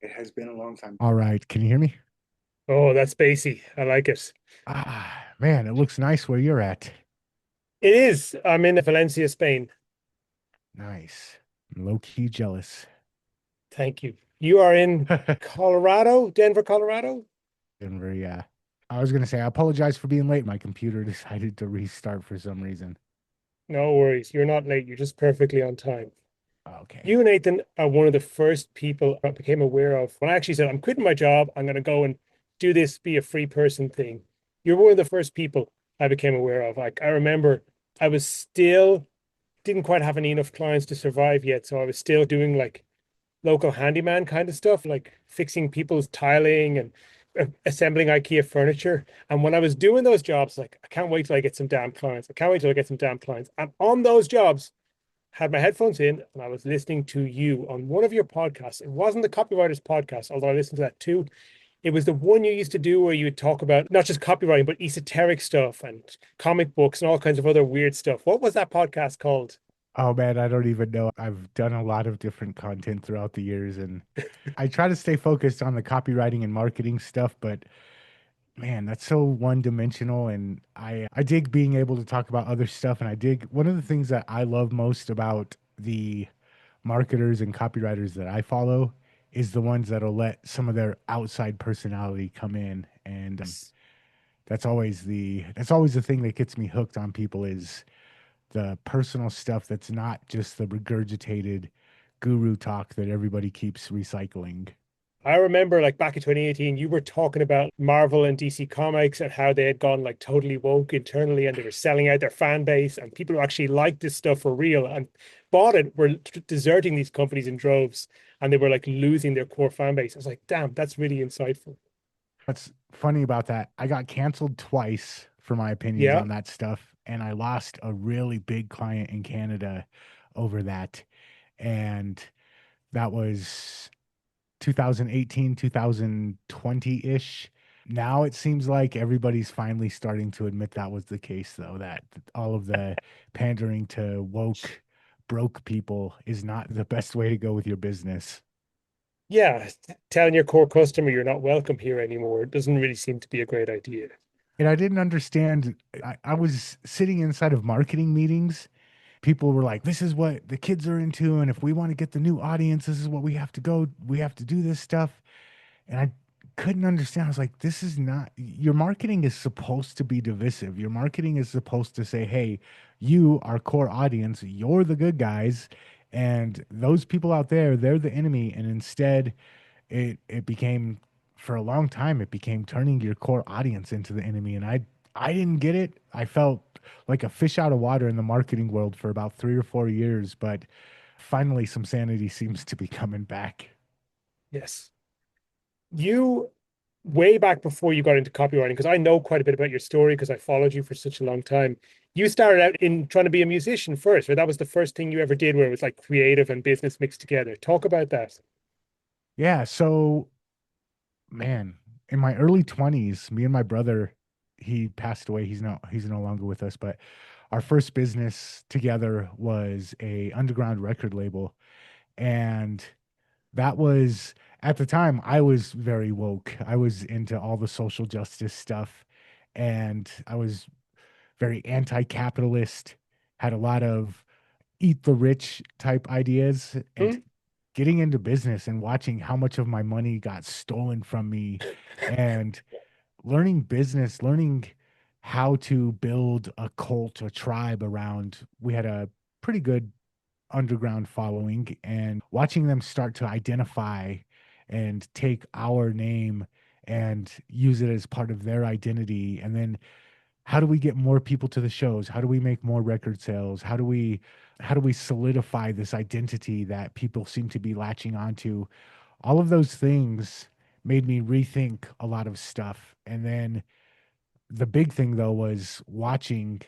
It has been a long time. All right, can you hear me? Oh, that's spacey. I like it. Ah, man, it looks nice where you're at. It is. I'm in Valencia, Spain. Nice. Low key jealous. Thank you. You are in Colorado, Denver, Colorado? Denver, yeah. I was gonna say I apologize for being late. My computer decided to restart for some reason. No worries. You're not late. You're just perfectly on time. Okay. You, Nathan, are one of the first people I became aware of when I actually said, I'm quitting my job. I'm going to go and do this, be a free person thing. You're one of the first people I became aware of. Like, I remember I was still, didn't quite have any enough clients to survive yet. So I was still doing like local handyman kind of stuff, like fixing people's tiling and assembling IKEA furniture. And when I was doing those jobs, like, I can't wait till I get some damn clients. I can't wait till I get some damn clients. And on those jobs, had my headphones in and I was listening to you on one of your podcasts. It wasn't the copywriters podcast, although I listened to that too. It was the one you used to do where you would talk about not just copywriting, but esoteric stuff and comic books and all kinds of other weird stuff. What was that podcast called? Oh man, I don't even know. I've done a lot of different content throughout the years and I try to stay focused on the copywriting and marketing stuff, but man, that's so one dimensional. And I dig being able to talk about other stuff. And I dig one of the things that I love most about the marketers and copywriters that I follow is the ones that'll let some of their outside personality come in. And Yes. that's always the thing that gets me hooked on people is the personal stuff that's not just the regurgitated guru talk that everybody keeps recycling. I remember like back in 2018, you were talking about Marvel and DC Comics and how they had gone like totally woke internally and they were selling out their fan base and people who actually liked this stuff for real and bought it were deserting these companies in droves and they were like losing their core fan base. I was like, damn, that's really insightful. What's funny about that, I got canceled twice for my opinions Yeah. on that stuff, and I lost a really big client in Canada over that. And that was 2018, 2020-ish. Now it seems like everybody's finally starting to admit that was the case, though, that all of the pandering to woke, broke people is not the best way to go with your business. Yeah. Telling your core customer you're not welcome here anymore. It doesn't really seem to be a great idea. And I didn't understand. I was sitting inside of marketing meetings. People were like, this is what the kids are into. And if we want to get the new audience, this is what we have to go. We have to do this stuff. And I couldn't understand. I was like, this is not, your marketing is supposed to be divisive. Your marketing is supposed to say, hey, you, our core audience, you're the good guys. And those people out there, they're the enemy. And instead, it became for a long time it became turning your core audience into the enemy. And I didn't get it. I felt like a fish out of water in the marketing world for about 3 or 4 years, but finally some sanity seems to be coming back. Yes. You way back before you got into copywriting, because I know quite a bit about your story because I followed you for such a long time. You started out in trying to be a musician first, right? That was the first thing you ever did where it was like creative and business mixed together. Talk about that. Yeah, so man, in my early 20s, me and my brother, he passed away. He's no longer with us, but our first business together was a underground record label. And that was at the time I was very woke. I was into all the social justice stuff and I was very anti-capitalist, had a lot of eat the rich type ideas and Hmm? getting into business and watching how much of my money got stolen from me and learning business, learning how to build a cult, a tribe around. We had a pretty good underground following and watching them start to identify and take our name and use it as part of their identity. And then how do we get more people to the shows? How do we make more record sales? How do we solidify this identity that people seem to be latching onto? All of those things made me rethink a lot of stuff. And then the big thing though was watching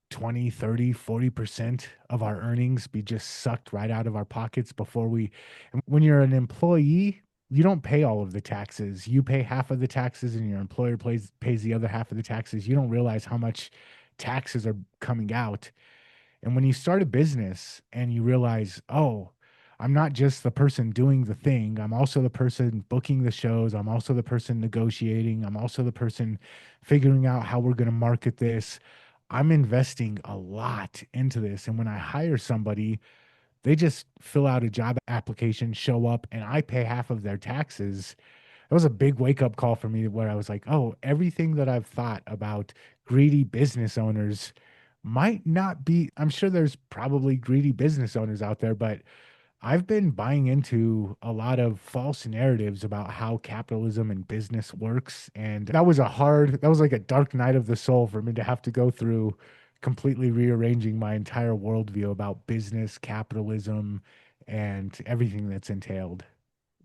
20, 30, 40% of our earnings be just sucked right out of our pockets before we and when you're an employee, you don't pay all of the taxes. You pay half of the taxes and your employer pays the other half of the taxes. You don't realize how much taxes are coming out. And when you start a business and you realize, oh, I'm not just the person doing the thing. I'm also the person booking the shows. I'm also the person negotiating. I'm also the person figuring out how we're going to market this. I'm investing a lot into this. And when I hire somebody, they just fill out a job application, show up, and I pay half of their taxes. That was a big wake up call for me where I was like, oh, everything that I've thought about greedy business owners might not be. I'm sure there's probably greedy business owners out there, but I've been buying into a lot of false narratives about how capitalism and business works. And that was like a dark night of the soul for me to have to go through completely rearranging my entire worldview about business, capitalism, and everything that's entailed.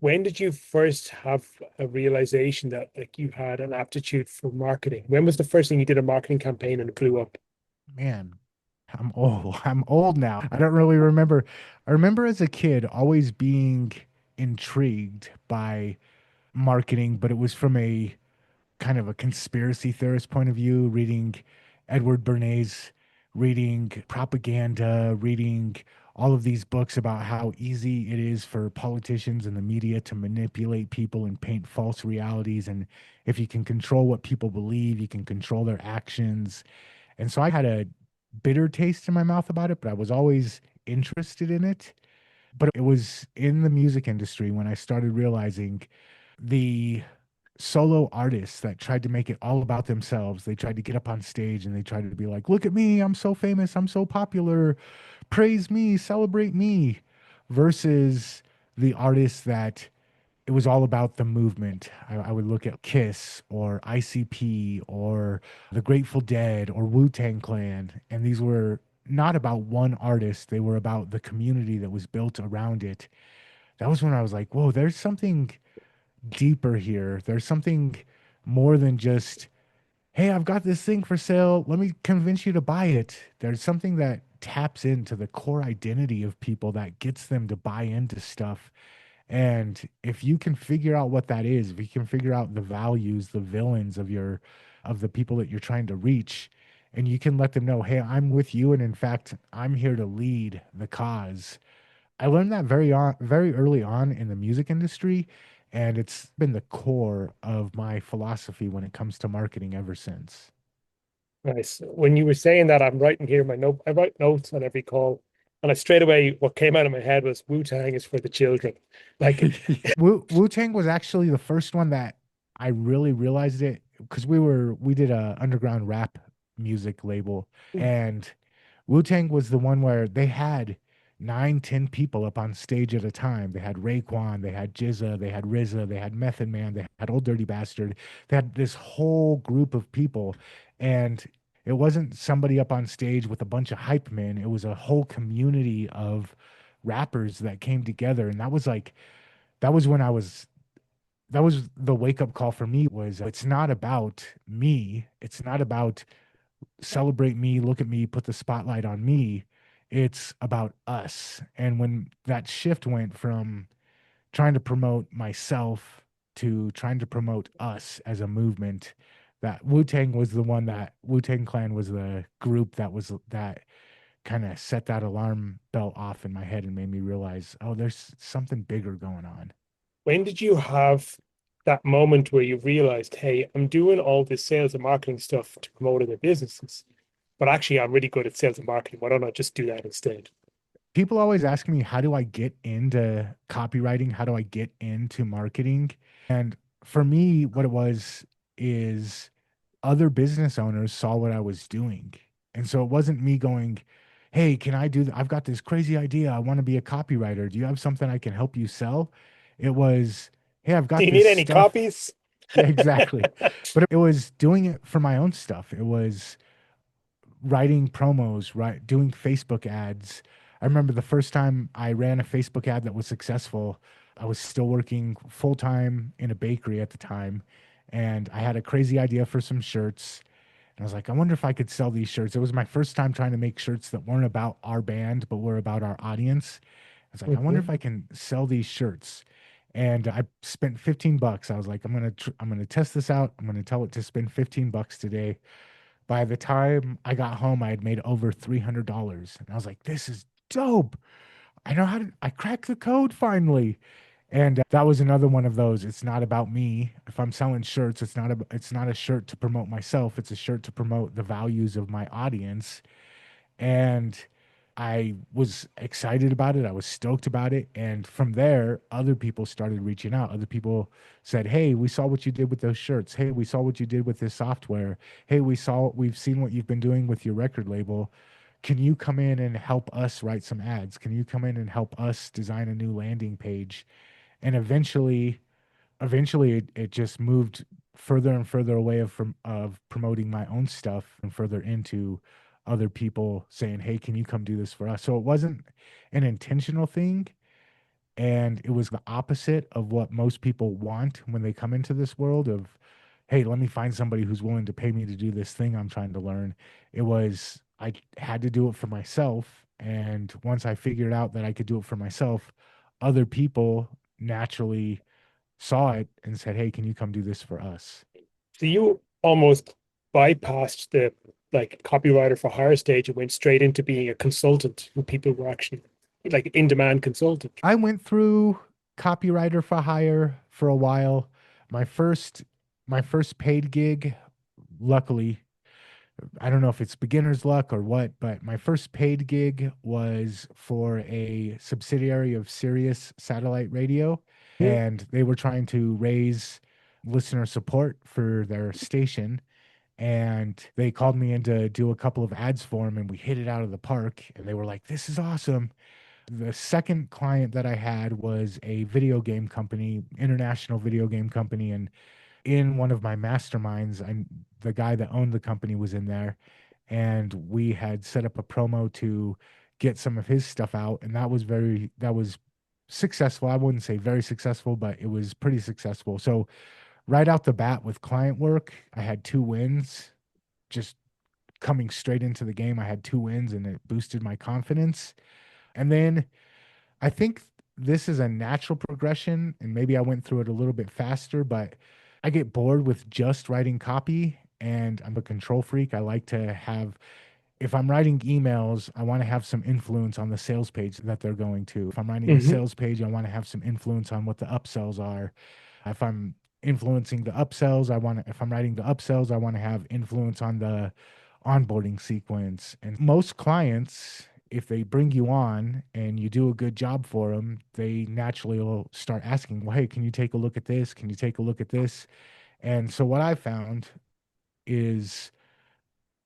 When did you first have a realization that like you had an aptitude for marketing? When was the first thing you did a marketing campaign and it blew up? Man, I'm old. I'm old now. I don't really remember. I remember as a kid always being intrigued by marketing, but it was from a kind of a conspiracy theorist point of view, reading Edward Bernays, reading propaganda, reading all of these books about how easy it is for politicians and the media to manipulate people and paint false realities. And if you can control what people believe, you can control their actions. And so I had a bitter taste in my mouth about it, but I was always interested in it. But it was in the music industry when I started realizing the solo artists that tried to make it all about themselves. They tried to get up on stage and they tried to be like, look at me, I'm so famous, I'm so popular, praise me, celebrate me, versus the artists that it was all about the movement. I would look at Kiss or ICP or the Grateful Dead or Wu-Tang Clan, and these were not about one artist, they were about the community that was built around it. That was when I was like, whoa, there's something deeper here. There's something more than just, hey, I've got this thing for sale. Let me convince you to buy it. There's something that taps into the core identity of people that gets them to buy into stuff. And if you can figure out what that is, if you can figure out the values, the villains of the people that you're trying to reach, and you can let them know, hey, I'm with you. And in fact, I'm here to lead the cause. I learned that very early on in the music industry, and it's been the core of my philosophy when it comes to marketing ever since. Nice. When you were saying that, I'm writing here my note. I write notes on every call, and I straight away what came out of my head was Wu-Tang is for the children. Like, Wu-Tang was actually the first one that I really realized it because we did a underground rap music label, and Wu-Tang was the one where they had 9, 10 people up on stage at a time. They had Raekwon, they had Jizza, they had RZA, they had Method Man, they had Old Dirty Bastard. They had this whole group of people, and it wasn't somebody up on stage with a bunch of hype men. It was a whole community of rappers that came together, and that was when I was that was the wake up call for me was it's not about me. It's not about celebrate me, look at me, put the spotlight on me. It's about us. And when that shift went from trying to promote myself to trying to promote us as a movement, that Wu Tang Clan was the group that kind of set that alarm bell off in my head and made me realize, oh, there's something bigger going on. when did you have that moment where you realized, hey, I'm doing all this sales and marketing stuff to promote other businesses, but actually I'm really good at sales and marketing. Why don't I just do that instead? People always ask me, how do I get into copywriting? How do I get into marketing? And for me, what it was is other business owners saw what I was doing. And so it wasn't me going, hey, can I do I've got this crazy idea. I want to be a copywriter. Do you have something I can help you sell? It was, hey, I've Do got you this need any stuff. copies? Yeah, exactly. But it was doing it for my own stuff. It was writing promos, right, doing Facebook ads. I remember the first time I ran a Facebook ad that was successful. I was still working full time in a bakery at the time, and I had a crazy idea for some shirts. And I was like, I wonder if I could sell these shirts. It was my first time trying to make shirts that weren't about our band, but were about our audience. I was like, I wonder Mhm. if I can sell these shirts. And I spent $15. I was like, I'm gonna test this out. I'm gonna tell it to spend $15 today. By the time I got home, I had made over $300. And I was like, this is dope. I know how to, I cracked the code finally. And that was another one of those. It's not about me. If I'm selling shirts, it's not a shirt to promote myself. It's a shirt to promote the values of my audience. And I was excited about it. I was stoked about it. And from there, other people started reaching out. Other people said, "Hey, we saw what you did with those shirts. Hey, we saw what you did with this software. Hey, we've seen what you've been doing with your record label. Can you come in and help us write some ads? Can you come in and help us design a new landing page?" And eventually it just moved further and further away of promoting my own stuff and further into other people saying, "Hey, can you come do this for us?" So it wasn't an intentional thing, and it was the opposite of what most people want when they come into this world of, "Hey, let me find somebody who's willing to pay me to do this thing I'm trying to learn." It was I had to do it for myself, and once I figured out that I could do it for myself, other people naturally saw it and said, "Hey, can you come do this for us?" So you almost bypassed the like copywriter for hire stage and went straight into being a consultant who people were actually like in demand consultant. I went through copywriter for hire for a while. My first my first paid gig, luckily, I don't know if it's beginner's luck or what, but my first paid gig was for a subsidiary of Sirius Satellite Radio, and they were trying to raise listener support for their station. And they called me in to do a couple of ads for them, and we hit it out of the park. And they were like, "This is awesome." The second client that I had was a video game company, international video game company, and in one of my masterminds, the guy that owned the company was in there, and we had set up a promo to get some of his stuff out, and that was successful. I wouldn't say very successful, but it was pretty successful. So right out the bat with client work, I had two wins. Just coming straight into the game, I had two wins, and it boosted my confidence. And then I think this is a natural progression, and maybe I went through it a little bit faster, but I get bored with just writing copy, and I'm a control freak. I like to have, if I'm writing emails, I want to have some influence on the sales page that they're going to. If I'm writing a Mm-hmm. sales page, I want to have some influence on what the upsells are. If I'm influencing the upsells, if I'm writing the upsells, I want to have influence on the onboarding sequence. And most clients, if they bring you on and you do a good job for them, they naturally will start asking, "Well, hey, can you take a look at this? Can you take a look at this?" And so what I found is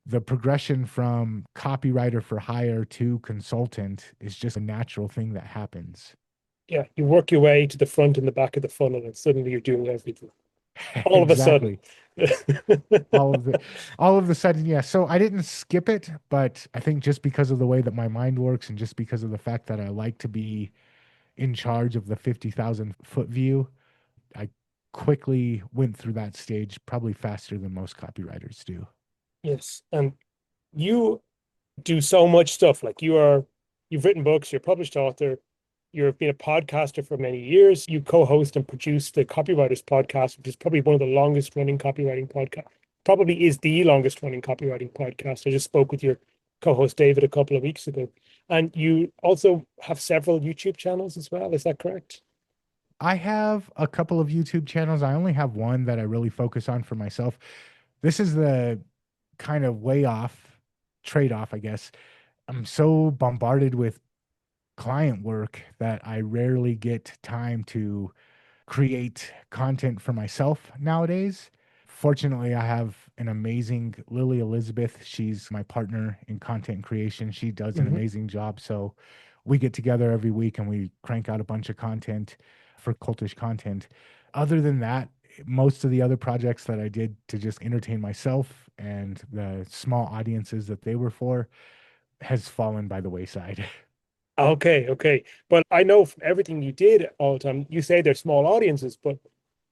the progression from copywriter for hire to consultant is just a natural thing that happens. Yeah, you work your way to the front and the back of the funnel, and suddenly you're doing everything. All of a sudden. Exactly. All of the all of the sudden, yeah. So I didn't skip it, but I think just because of the way that my mind works and just because of the fact that I like to be in charge of the 50,000 foot view, I quickly went through that stage probably faster than most copywriters do. Yes, and you do so much stuff. Like you've written books, you're a published author, you've been a podcaster for many years. You co-host and produce the Copywriters Podcast, which is probably one of the longest running copywriting podcast. Probably is the longest running copywriting podcast. I just spoke with your co-host David a couple of weeks ago. And you also have several YouTube channels as well. Is that correct? I have a couple of YouTube channels. I only have one that I really focus on for myself. This is the kind of way off trade off, I guess. I'm so bombarded with client work that I rarely get time to create content for myself nowadays. Fortunately, I have an amazing Lily Elizabeth. She's my partner in content creation. She does an Hmm. amazing job. So we get together every week and we crank out a bunch of content for Cultish content. Other than that, most of the other projects that I did to just entertain myself and the small audiences that they were for has fallen by the wayside. Okay, okay. But I know from everything you did all the time, you say they're small audiences, but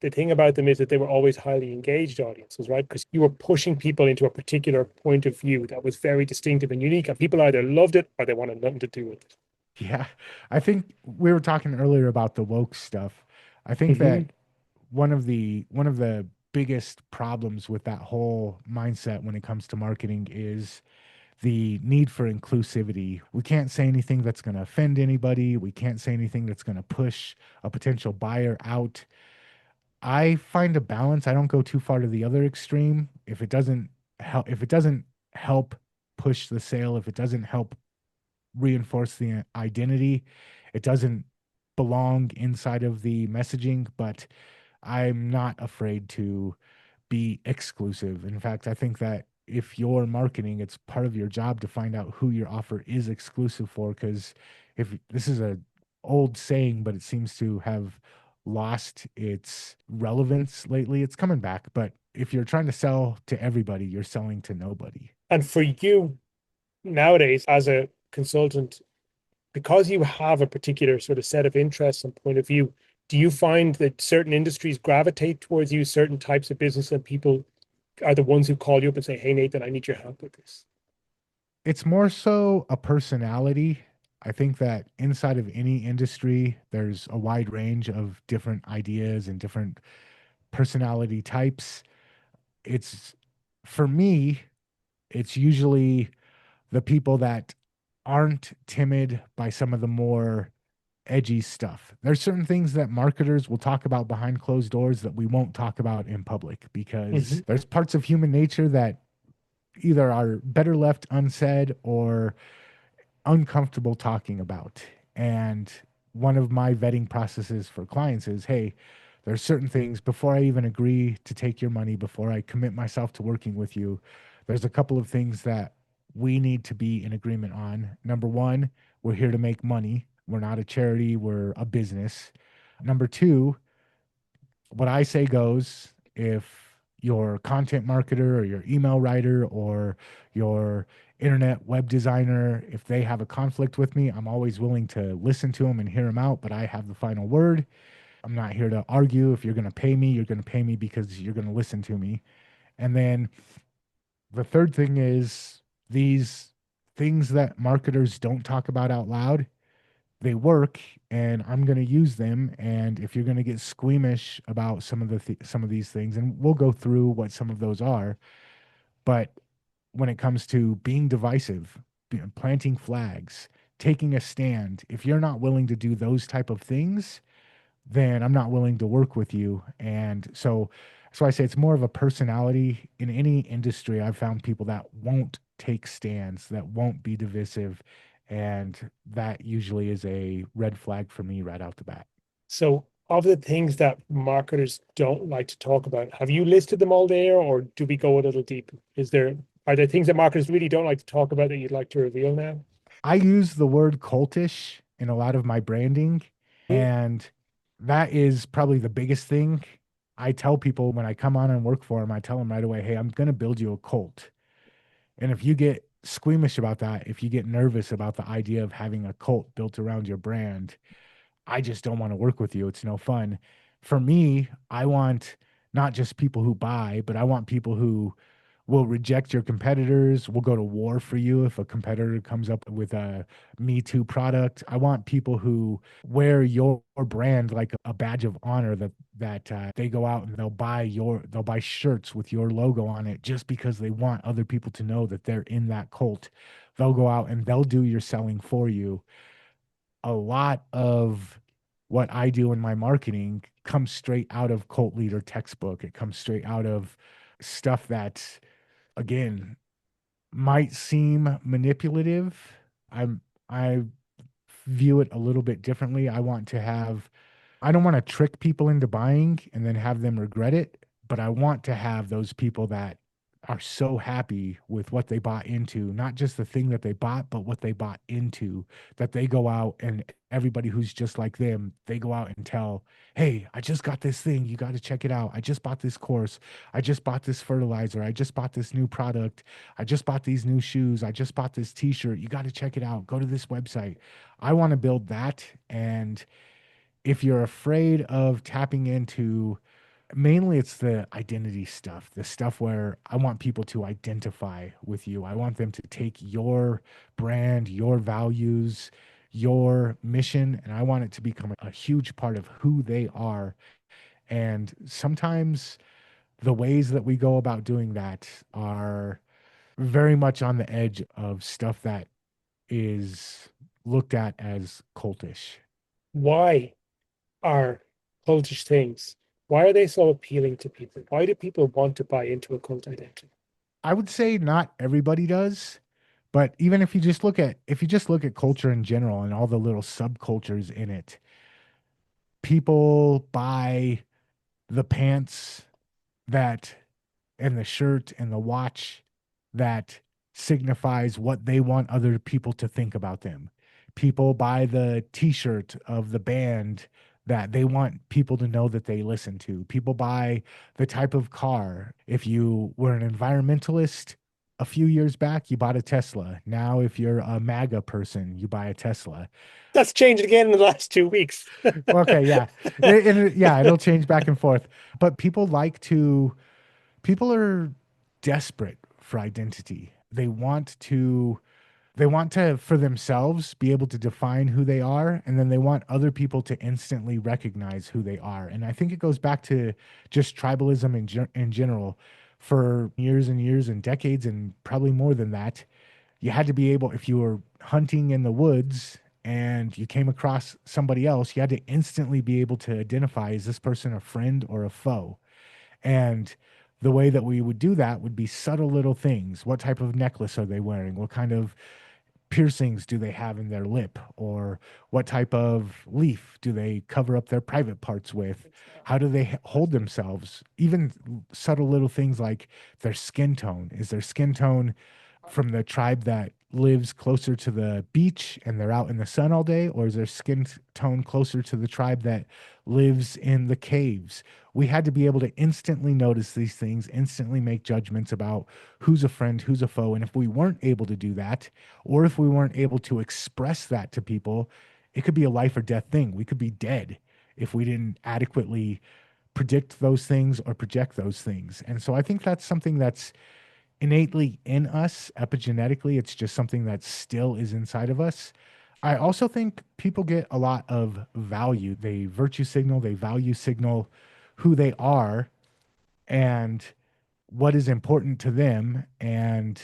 the thing about them is that they were always highly engaged audiences, right? Because you were pushing people into a particular point of view that was very distinctive and unique, and people either loved it or they wanted nothing to do with it. Yeah, I think we were talking earlier about the woke stuff. I think Hmm. that one of the biggest problems with that whole mindset when it comes to marketing is the need for inclusivity. We can't say anything that's going to offend anybody. We can't say anything that's going to push a potential buyer out. I find a balance. I don't go too far to the other extreme. If it doesn't help push the sale, if it doesn't help reinforce the identity, it doesn't belong inside of the messaging, but I'm not afraid to be exclusive. In fact, I think that if you're marketing, it's part of your job to find out who your offer is exclusive for. Because if this is a old saying, but it seems to have lost its relevance lately, it's coming back. But if you're trying to sell to everybody, you're selling to nobody. And for you nowadays, as a consultant, because you have a particular sort of set of interests and point of view, do you find that certain industries gravitate towards you, certain types of business, and people are the ones who call you up and say, "Hey, Nathan, I need your help with this"? It's more so a personality. I think that inside of any industry, there's a wide range of different ideas and different personality types. It's for me, it's usually the people that aren't timid by some of the more edgy stuff. There's certain things that marketers will talk about behind closed doors that we won't talk about in public Mhm. because there's parts of human nature that either are better left unsaid or uncomfortable talking about. And one of my vetting processes for clients is, hey, there's certain things before I even agree to take your money, before I commit myself to working with you, there's a couple of things that we need to be in agreement on. Number one, we're here to make money. We're not a charity, we're a business. Number two, what I say goes. If your content marketer or your email writer or your internet web designer, if they have a conflict with me, I'm always willing to listen to them and hear them out, but I have the final word. I'm not here to argue. If you're going to pay me, you're going to pay me because you're going to listen to me. And then the third thing is these things that marketers don't talk about out loud, they work and I'm going to use them. And if you're going to get squeamish about some of these things, and we'll go through what some of those are, but when it comes to being divisive, planting flags, taking a stand, if you're not willing to do those type of things, then I'm not willing to work with you. And so I say it's more of a personality in any industry. I've found people that won't take stands, that won't be divisive, and that usually is a red flag for me right out the bat. So, of the things that marketers don't like to talk about, have you listed them all there, or do we go a little deep? Are there things that marketers really don't like to talk about that you'd like to reveal now? I use the word cultish in a lot of my branding, and that is probably the biggest thing. I tell people when I come on and work for them, I tell them right away, hey, I'm going to build you a cult. And if you get squeamish about that, if you get nervous about the idea of having a cult built around your brand, I just don't want to work with you. It's no fun. For me, I want not just people who buy, but I want people who will reject your competitors, will go to war for you if a competitor comes up with a Me Too product. I want people who wear your brand like a badge of honor that they go out and they'll buy shirts with your logo on it just because they want other people to know that they're in that cult. They'll go out and they'll do your selling for you. A lot of what I do in my marketing comes straight out of cult leader textbook. It comes straight out of stuff that, again, might seem manipulative. I view it a little bit differently. I don't want to trick people into buying and then have them regret it, but I want to have those people that are so happy with what they bought into, not just the thing that they bought, but what they bought into, that they go out and everybody who's just like them, they go out and tell, hey, I just got this thing. You got to check it out. I just bought this course. I just bought this fertilizer. I just bought this new product. I just bought these new shoes. I just bought this t shirt. You got to check it out. Go to this website. I want to build that. And if you're afraid of tapping into, mainly it's the identity stuff, the stuff where I want people to identify with you. I want them to take your brand, your values, your mission, and I want it to become a huge part of who they are. And sometimes the ways that we go about doing that are very much on the edge of stuff that is looked at as cultish. Why are cultish things? Why are they so appealing to people? Why do people want to buy into a cult identity? I would say not everybody does, but even if you just look at culture in general and all the little subcultures in it, people buy the pants that and the shirt and the watch that signifies what they want other people to think about them. People buy the t-shirt of the band that they want people to know that they listen to. People buy the type of car. If you were an environmentalist a few years back, you bought a Tesla. Now, if you're a MAGA person, you buy a Tesla. That's changed again in the last 2 weeks. Well, okay, yeah. Yeah, it'll change back and forth. But people are desperate for identity. They want to for themselves be able to define who they are, and then they want other people to instantly recognize who they are. And I think it goes back to just tribalism in general. For years and years and decades and probably more than that, you had to be able, if you were hunting in the woods and you came across somebody else, you had to instantly be able to identify, is this person a friend or a foe? And the way that we would do that would be subtle little things. What type of necklace are they wearing? What kind of piercings do they have in their lip? Or what type of leaf do they cover up their private parts with? How do they hold themselves? Even subtle little things like their skin tone. Is their skin tone from the tribe that lives closer to the beach and they're out in the sun all day, or is their skin tone closer to the tribe that lives in the caves? We had to be able to instantly notice these things, instantly make judgments about who's a friend, who's a foe. And if we weren't able to do that, or if we weren't able to express that to people, it could be a life or death thing. We could be dead if we didn't adequately predict those things or project those things. And so I think that's something that's innately in us epigenetically. It's just something that still is inside of us. I also think people get a lot of value. They virtue signal, they value signal who they are and what is important to them. And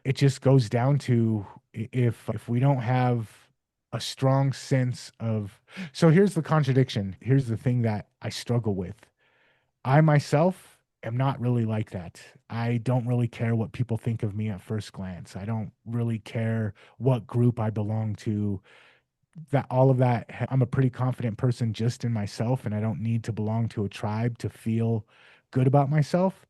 it just goes down to if we don't have a strong sense of, so here's the contradiction. Here's the thing that I struggle with. I myself am not really like that. I don't really care what people think of me at first glance. I don't really care what group I belong to. That all of that, I'm a pretty confident person just in myself, and I don't need to belong to a tribe to feel good about myself.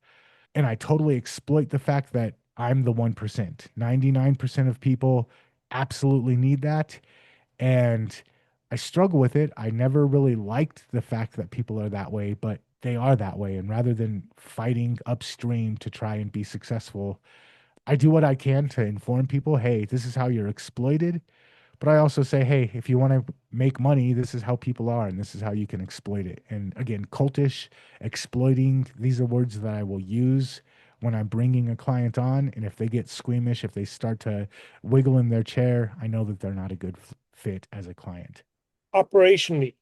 And I totally exploit the fact that I'm the 1%. 99% of people absolutely need that. And I struggle with it. I never really liked the fact that people are that way, but they are that way. And rather than fighting upstream to try and be successful, I do what I can to inform people, hey, this is how you're exploited. But I also say, hey, if you want to make money, this is how people are, and this is how you can exploit it. And again, cultish, exploiting, these are words that I will use when I'm bringing a client on. And if they get squeamish, if they start to wiggle in their chair, I know that they're not a good fit as a client. Operationally,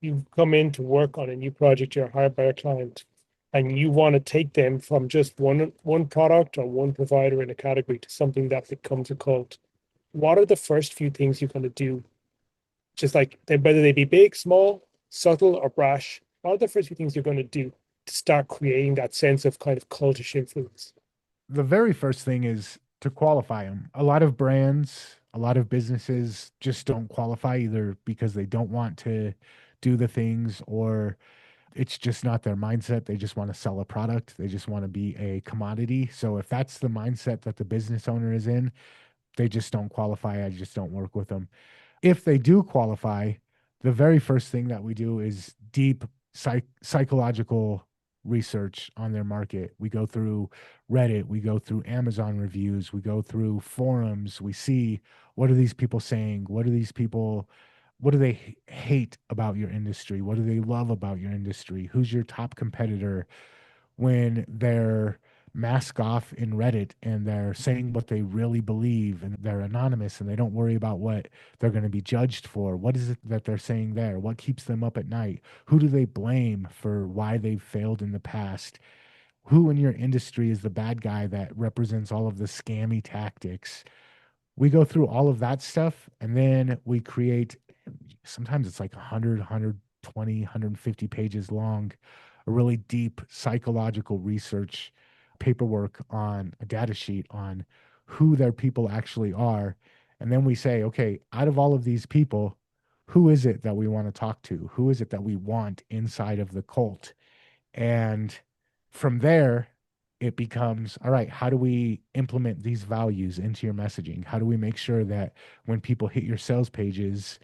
you come in to work on a new project, you're hired by a client, and you want to take them from just one product or one provider in a category to something that becomes a cult. What are the first few things you're going to do? Just like whether they be big, small, subtle, or brash, what are the first few things you're going to do to start creating that sense of kind of cultish influence? The very first thing is to qualify them. A lot of brands, a lot of businesses just don't qualify either because they don't want to do the things or it's just not their mindset. They just want to sell a product. They just want to be a commodity. So if that's the mindset that the business owner is in, they just don't qualify. I just don't work with them. If they do qualify, the very first thing that we do is deep psychological research on their market. We go through Reddit, we go through Amazon reviews, we go through forums, we see what are these people saying? What do they hate about your industry? What do they love about your industry? Who's your top competitor? When they're mask off in Reddit and they're saying what they really believe and they're anonymous and they don't worry about what they're going to be judged for. What is it that they're saying there? What keeps them up at night? Who do they blame for why they've failed in the past? who in your industry is the bad guy that represents all of the scammy tactics. We go through all of that stuff and then we create, sometimes it's like 100, 120, 150 pages long, a really deep psychological research paperwork on a data sheet on who their people actually are. And then we say, okay, out of all of these people, who is it that we want to talk to? Who is it that we want inside of the cult? And from there, it becomes all right, how do we implement these values into your messaging? How do we make sure that when people hit your sales pages,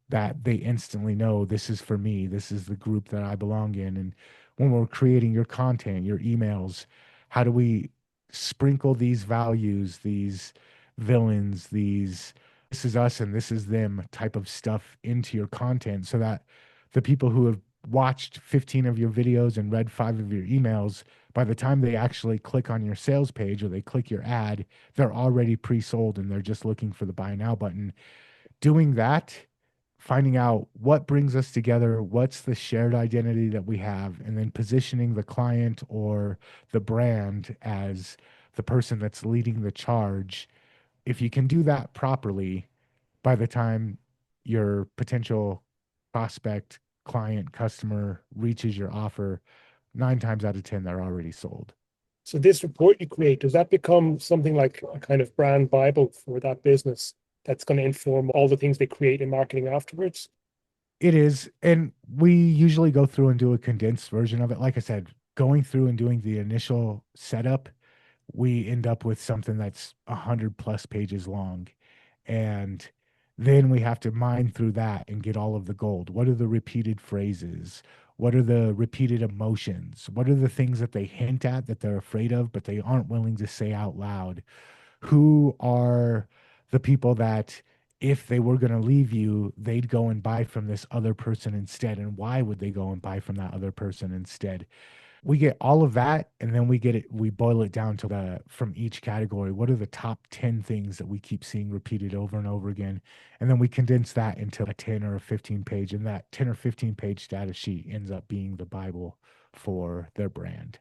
that they instantly know this is for me, this is the group that I belong in? And when we're creating your content, your emails, how do we sprinkle these values, these villains, these this is us and this is them type of stuff into your content so that the people who have watched 15 of your videos and read 5 of your emails, by the time they actually click on your sales page or they click your ad, they're already pre-sold and they're just looking for the buy now button. Doing that, finding out what brings us together, what's the shared identity that we have, and then positioning the client or the brand as the person that's leading the charge. If you can do that properly, by the time your potential prospect, client, customer reaches your offer, 9 times out of 10, they're already sold. So this report you create, does that become something like a kind of brand Bible for that business that's going to inform all the things they create in marketing afterwards? It is. And we usually go through and do a condensed version of it. Like I said, going through and doing the initial setup, we end up with something that's 100 plus pages long. And then we have to mine through that and get all of the gold. What are the repeated phrases? What are the repeated emotions? What are the things that they hint at that they're afraid of, but they aren't willing to say out loud? Who are the people that if they were going to leave you, they'd go and buy from this other person instead? And why would they go and buy from that other person instead? We get all of that, and then we boil it down to the from each category. What are the top 10 things that we keep seeing repeated over and over again? And then we condense that into a 10 or a 15 page, and that 10 or 15 page data sheet ends up being the Bible for their brand.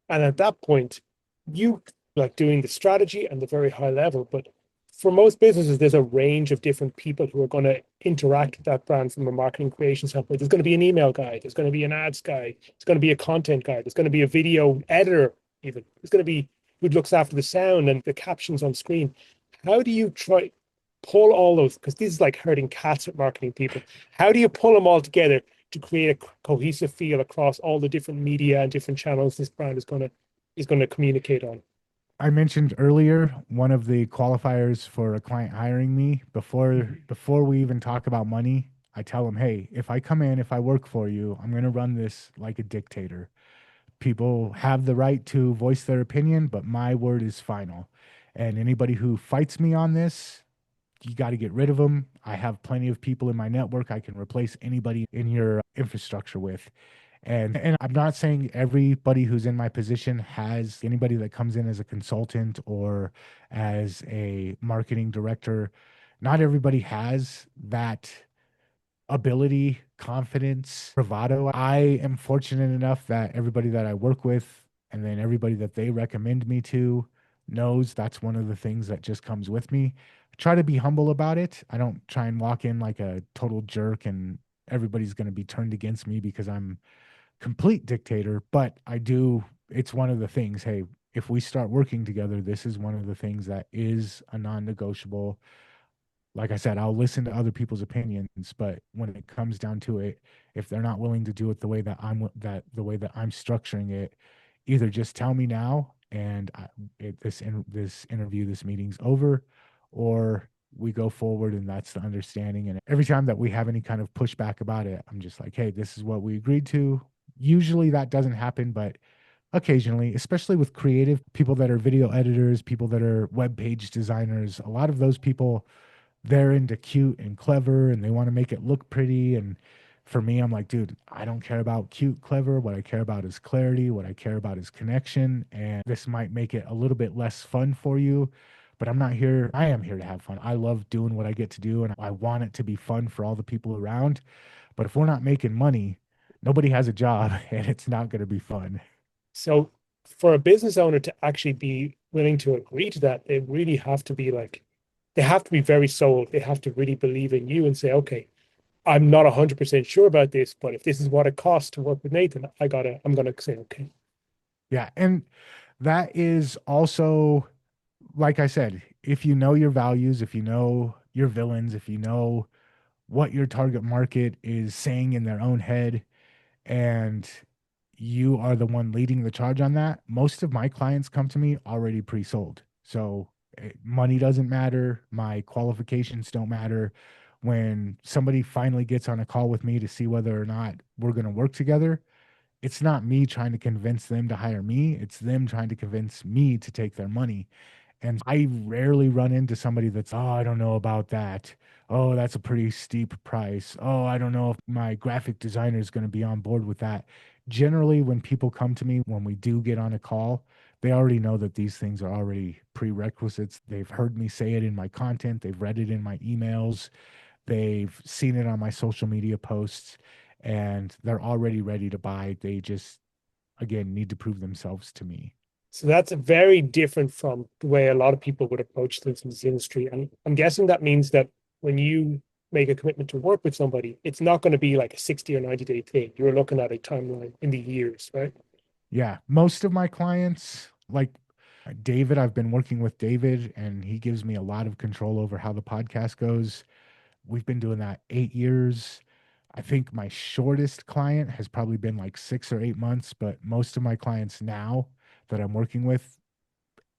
And at that point, you like doing the strategy and the very high level. But for most businesses, there's a range of different people who are going to interact with that brand from a marketing creation standpoint. There's going to be an email guy, there's going to be an ads guy, there's going to be a content guy, there's going to be a video editor, even. There's going to be who looks after the sound and the captions on screen. How do you try pull all those? Because this is like herding cats with marketing people. How do you pull them all together to create a cohesive feel across all the different media and different channels this brand is going to communicate on? I mentioned earlier one of the qualifiers for a client hiring me before we even talk about money. I tell them, hey, if I come in, if I work for you, I'm going to run this like a dictator. People have the right to voice their opinion, but my word is final. And anybody who fights me on this, you got to get rid of them. I have plenty of people in my network I can replace anybody in your infrastructure with. And I'm not saying everybody who's in my position has anybody that comes in as a consultant or as a marketing director. Not everybody has that ability, confidence, bravado. I am fortunate enough that everybody that I work with and then everybody that they recommend me to knows that's one of the things that just comes with me. I try to be humble about it. I don't try and walk in like a total jerk and everybody's going to be turned against me because I'm complete dictator, but I do, it's one of the things, hey, if we start working together, this is one of the things that is a non-negotiable. Like I said, I'll listen to other people's opinions, but when it comes down to it, if they're not willing to do it the way that I'm structuring it, either just tell me now and this interview, this meeting's over, or we go forward and that's the understanding. And every time that we have any kind of pushback about it, I'm just like, hey, this is what we agreed to. Usually that doesn't happen, but occasionally, especially with creative people that are video editors, people that are web page designers, a lot of those people, they're into cute and clever and they want to make it look pretty. And for me, I'm like, dude, I don't care about cute, clever. What I care about is clarity. What I care about is connection. And this might make it a little bit less fun for you, but I'm not here. I am here to have fun. I love doing what I get to do and I want it to be fun for all the people around. But if we're not making money, nobody has a job and it's not going to be fun. So for a business owner to actually be willing to agree to that, they really have to be like, they have to be very sold. They have to really believe in you and say, okay, I'm not 100% sure about this, but if this is what it costs to work with Nathan, I'm gonna say okay. Yeah. And that is also, like I said, if you know your values, if you know your villains, if you know what your target market is saying in their own head, and you are the one leading the charge on that, most of my clients come to me already pre-sold. So money doesn't matter, my qualifications don't matter. When somebody finally gets on a call with me to see whether or not we're going to work together, it's not me trying to convince them to hire me, it's them trying to convince me to take their money. And I rarely run into somebody that's, oh, I don't know about that. Oh, that's a pretty steep price. Oh, I don't know if my graphic designer is going to be on board with that. Generally, when people come to me, when we do get on a call, they already know that these things are already prerequisites. They've heard me say it in my content, they've read it in my emails, they've seen it on my social media posts, and they're already ready to buy. They just, again, need to prove themselves to me. So that's very different from the way a lot of people would approach things in this industry. And I'm guessing that means that when you make a commitment to work with somebody, it's not going to be like a 60 or 90-day thing. You're looking at a timeline in the years, right? Yeah, most of my clients, like David, I've been working with David, and he gives me a lot of control over how the podcast goes. We've been doing that 8 years. I think my shortest client has probably been like 6 or 8 months, but most of my clients now that I'm working with,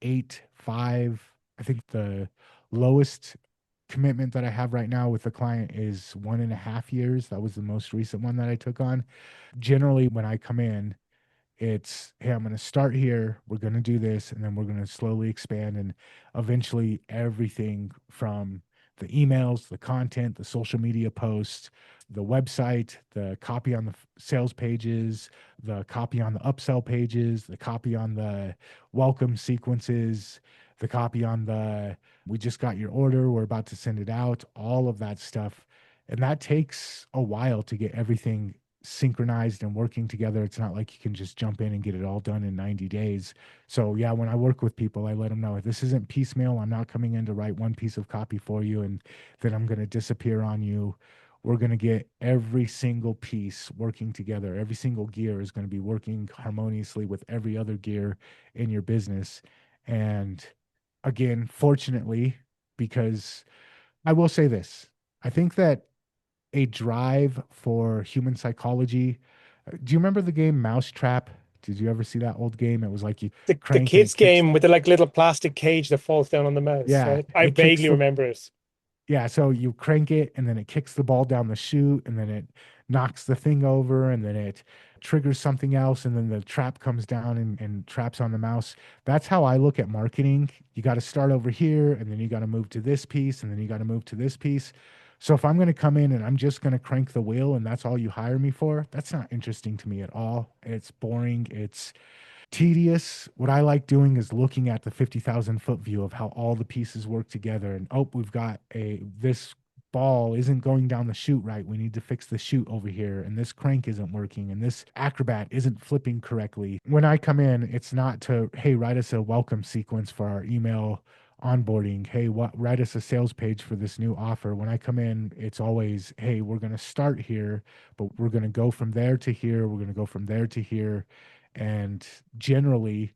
8, 5. I think the lowest commitment that I have right now with the client is 1.5 years. That was the most recent one that I took on. Generally, when I come in, it's, hey, I'm going to start here. We're going to do this, and then we're going to slowly expand. And eventually, everything from the emails, the content, the social media posts, the website, the copy on the sales pages, the copy on the upsell pages, the copy on the welcome sequences, the copy on the, we just got your order, we're about to send it out, all of that stuff. And that takes a while to get everything synchronized and working together. It's not like you can just jump in and get it all done in 90 days. So, yeah, when I work with people, I let them know this isn't piecemeal. I'm not coming in to write one piece of copy for you and then I'm going to disappear on you. We're going to get every single piece working together. Every single gear is going to be working harmoniously with every other gear in your business. And again, fortunately, because I will say this, I think that a drive for human psychology. Do you remember the game Mousetrap? Did you ever see that old game? It was like you The crank and kids it kicks. game with the like little plastic cage that falls down on the mouse, Yeah, right? I it kicks vaguely the, remember it. yeah, so you crank it and then it kicks the ball down the chute and then it knocks the thing over and then it triggers something else and then the trap comes down and traps on the mouse. That's how I look at marketing. You got to start over here and then you got to move to this piece and then you got to move to this piece. So if I'm going to come in and I'm just going to crank the wheel and that's all you hire me for, that's not interesting to me at all. It's boring. It's tedious. What I like doing is looking at the 50,000 foot view of how all the pieces work together. And oh, we've got this ball isn't going down the chute right. We need to fix the chute over here. And this crank isn't working. And this acrobat isn't flipping correctly. When I come in, it's not to, hey, write us a welcome sequence for our email onboarding. Hey, write us a sales page for this new offer. When I come in, it's always, hey, we're going to start here, but we're going to go from there to here. We're going to go from there to here. And generally,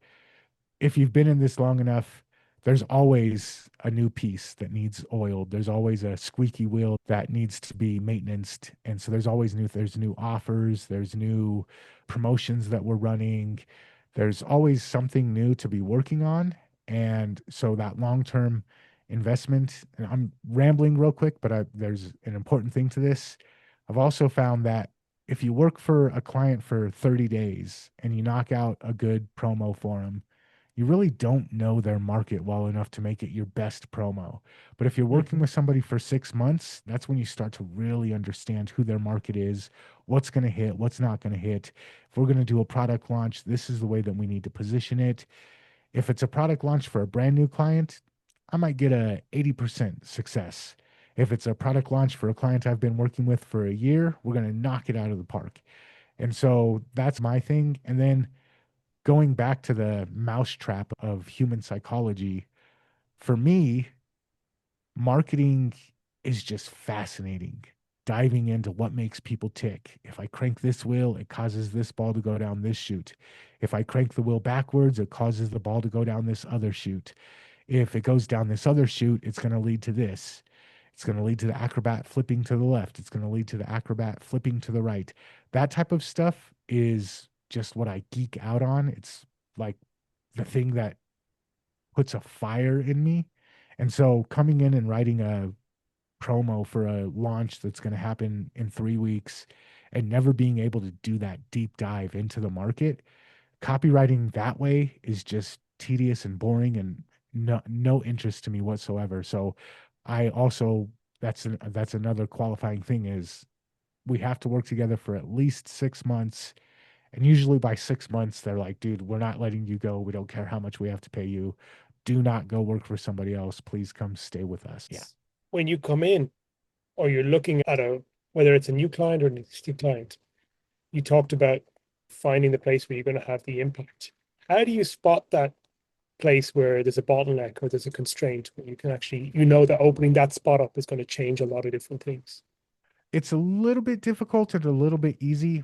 if you've been in this long enough, there's always a new piece that needs oiled. There's always a squeaky wheel that needs to be maintained. And so there's new offers, there's new promotions that we're running. There's always something new to be working on. And so that long-term investment, and I'm rambling real quick, but there's an important thing to this. I've also found that if you work for a client for 30 days and you knock out a good promo for them, you really don't know their market well enough to make it your best promo. But if you're working Mhm. with somebody for 6 months, that's when you start to really understand who their market is, what's going to hit, what's not going to hit. If we're going to do a product launch, this is the way that we need to position it. If it's a product launch for a brand new client, I might get a 80% success. If it's a product launch for a client I've been working with for a year, we're going to knock it out of the park. And so that's my thing. And then going back to the mousetrap of human psychology, for me, marketing is just fascinating. Diving into what makes people tick. If I crank this wheel, it causes this ball to go down this chute. If I crank the wheel backwards, it causes the ball to go down this other chute. If it goes down this other chute, it's going to lead to this. It's going to lead to the acrobat flipping to the left. It's going to lead to the acrobat flipping to the right. That type of stuff is just what I geek out on. It's like the thing that puts a fire in me. And so coming in and writing a promo for a launch that's going to happen in 3 weeks and never being able to do that deep dive into the market, copywriting that way is just tedious and boring and no interest to me whatsoever. So I also that's another qualifying thing is we have to work together for at least 6 months. And usually by 6 months, they're like, dude, we're not letting you go. We don't care how much we have to pay you. Do not go work for somebody else. Please come stay with us. Yeah. When you come in or you're looking at whether it's a new client or an existing client, you talked about finding the place where you're going to have the impact. How do you spot that place where there's a bottleneck or there's a constraint where you can actually, that opening that spot up is going to change a lot of different things? It's a little bit difficult and a little bit easy.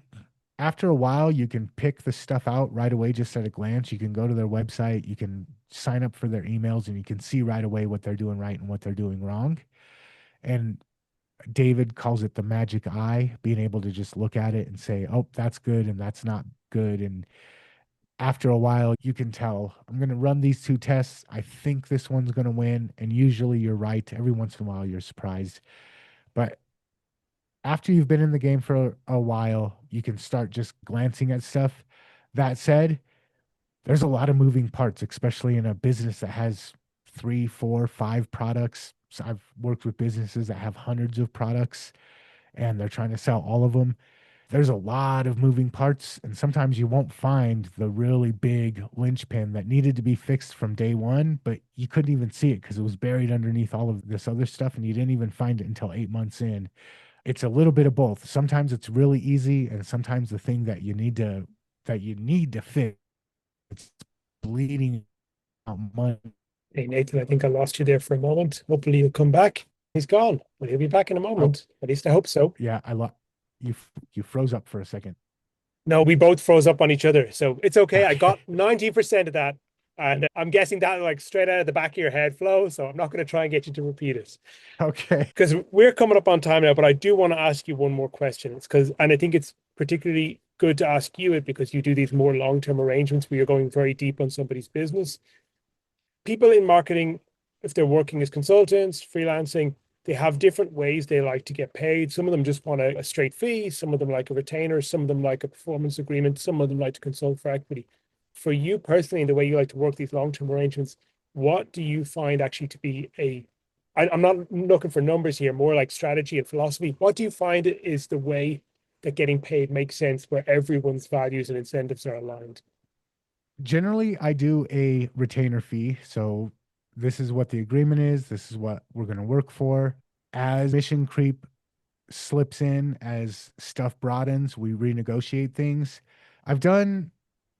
After a while, you can pick the stuff out right away just at a glance. You can go to their website, you can sign up for their emails, and you can see right away what they're doing right and what they're doing wrong. And David calls it the magic eye, being able to just look at it and say, oh, that's good and that's not good. And after a while, you can tell I'm going to run these two tests. I think this one's going to win. And usually you're right. Every once in a while, you're surprised. But after you've been in the game for a while, you can start just glancing at stuff. That said, there's a lot of moving parts, especially in a business that has three, four, five products. So I've worked with businesses that have hundreds of products and they're trying to sell all of them. There's a lot of moving parts, and sometimes you won't find the really big linchpin that needed to be fixed from day one, but you couldn't even see it because it was buried underneath all of this other stuff, and you didn't even find it until 8 months in. It's a little bit of both. Sometimes it's really easy, and sometimes the thing that you need to fix, it's bleeding out money. Hey, Nathan, I think I lost you there for a moment. Hopefully you'll come back. He's gone. Well, he'll be back in a Oh, moment. At least I hope so. yeah, you froze up for a second. No, we both froze up on each other. So it's okay. I got 90% of that. And I'm guessing that like straight out of the back of your head flow. So I'm not going to try and get you to repeat it Okay. because we're coming up on time now. But I do want to ask you one more question. And I think it's particularly good to ask you it because you do these more long-term arrangements where you're going very deep on somebody's business. People in marketing, if they're working as consultants, freelancing, they have different ways they like to get paid. Some of them just want a straight fee. Some of them like a retainer. Some of them like a performance agreement. Some of them like to consult for equity. For you personally, and the way you like to work these long-term arrangements, what do you find actually to be I'm not looking for numbers here, more like strategy and philosophy. What do you find is the way that getting paid makes sense where everyone's values and incentives are aligned? Generally, I do a retainer fee. So this is what the agreement is. This is what we're going to work for. As mission creep slips in, as stuff broadens, we renegotiate things. I've done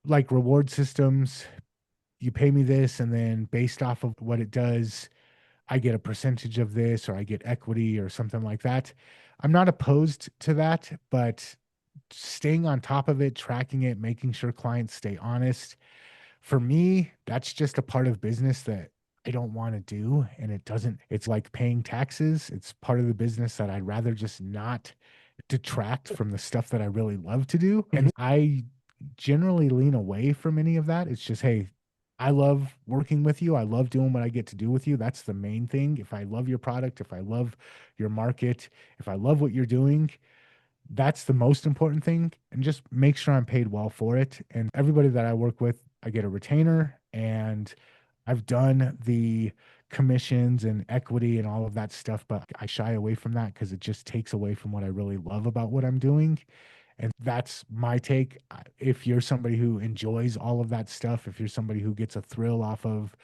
like reward systems. You pay me this, and then based off of what it does, I get a percentage of this, or I get equity, or something like that. I'm not opposed to that, but staying on top of it, tracking it, making sure clients stay honest, for me, that's just a part of business that I don't want to do. And it's like paying taxes. It's part of the business that I'd rather just not detract from the stuff that I really love to do. Mhm. And I generally lean away from any of that. It's just, hey, I love working with you. I love doing what I get to do with you. That's the main thing. If I love your product, if I love your market, if I love what you're doing, that's the most important thing. And just make sure I'm paid well for it. And everybody that I work with, I get a retainer, and I've done the commissions and equity and all of that stuff, but I shy away from that because it just takes away from what I really love about what I'm doing. And that's my take. If you're somebody who enjoys all of that stuff, if you're somebody who gets a thrill off of,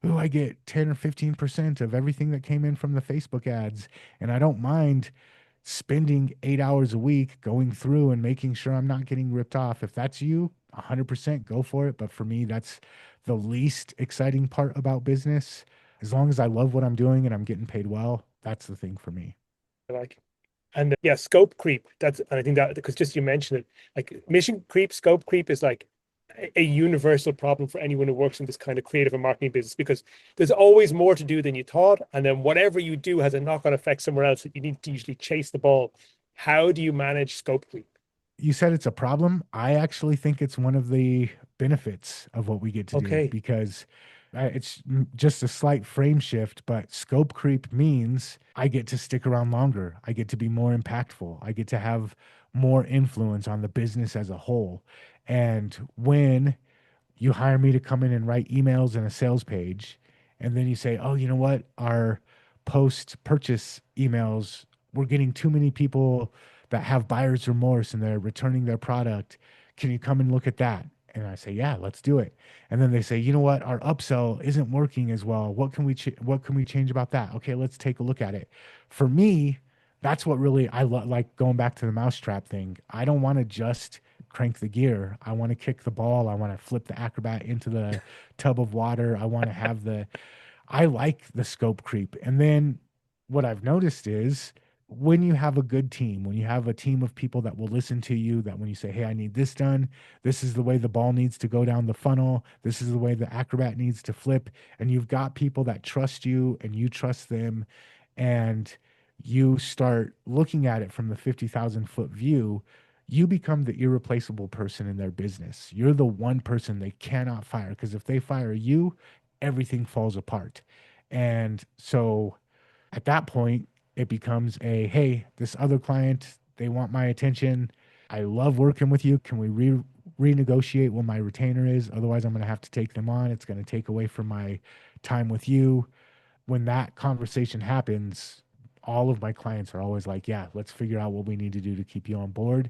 oh, I get 10 or 15% of everything that came in from the Facebook ads, and I don't mind spending 8 hours a week going through and making sure I'm not getting ripped off. If that's you, 100% go for it. But for me, that's the least exciting part about business. As long as I love what I'm doing and I'm getting paid well, that's the thing for me. Like, and yeah, scope creep. And I think that because just you mentioned it, like mission creep, scope creep is like a universal problem for anyone who works in this kind of creative and marketing business because there's always more to do than you thought. And then whatever you do has a knock-on effect somewhere else that you need to usually chase the ball. How do you manage scope creep? You said it's a problem. I actually think it's one of the benefits of what we get to do Okay, because it's just a slight frame shift, but scope creep means I get to stick around longer. I get to be more impactful. I get to have more influence on the business as a whole. And when you hire me to come in and write emails and a sales page, and then you say, oh, you know what? Our post purchase emails, we're getting too many people that have buyer's remorse and they're returning their product. Can you come and look at that? And I say, yeah, let's do it. And then they say, you know what? Our upsell isn't working as well. What can we change about that? Okay, let's take a look at it. For me, that's what really like going back to the mousetrap thing. I don't want to just crank the gear. I want to kick the ball. I want to flip the acrobat into the tub of water. I like the scope creep. And then what I've noticed is when you have a good team, when you have a team of people that will listen to you, that when you say, hey, I need this done, this is the way the ball needs to go down the funnel, this is the way the acrobat needs to flip. And you've got people that trust you and you trust them. And you start looking at it from the 50,000 foot view, you become the irreplaceable person in their business. You're the one person they cannot fire because if they fire you, everything falls apart. And so at that point, it becomes a hey, this other client, they want my attention. I love working with you. Can we renegotiate what my retainer is? Otherwise, I'm going to have to take them on. It's going to take away from my time with you. When that conversation happens, all of my clients are always like, yeah, let's figure out what we need to do to keep you on board.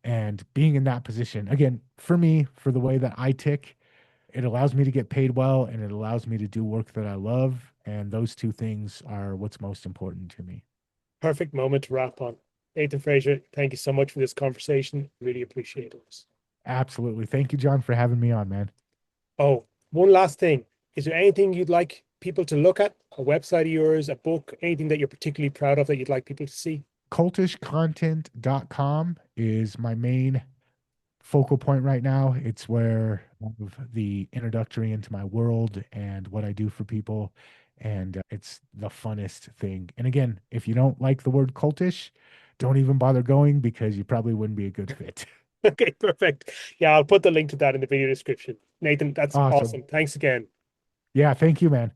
And being in that position, again, for me, for the way that I tick, it allows me to get paid well and it allows me to do work that I love. And those two things are what's most important to me. perfect moment to wrap on. Nathan Fraser, thank you so much for this conversation. Really appreciate it. Absolutely. Thank you, John, for having me on, man. Oh, one last thing. Is there anything you'd like people to look at? A website of yours, a book, anything that you're particularly proud of that you'd like people to see? Cultishcontent.com is my main focal point right now. It's where of the introductory into my world and what I do for people. And it's the funnest thing. And again, if you don't like the word cultish, don't even bother going because you probably wouldn't be a good fit. Okay, perfect. Yeah, I'll put the link to that in the video description. Nathan, that's Awesome. awesome. Thanks again. Yeah, thank you, man.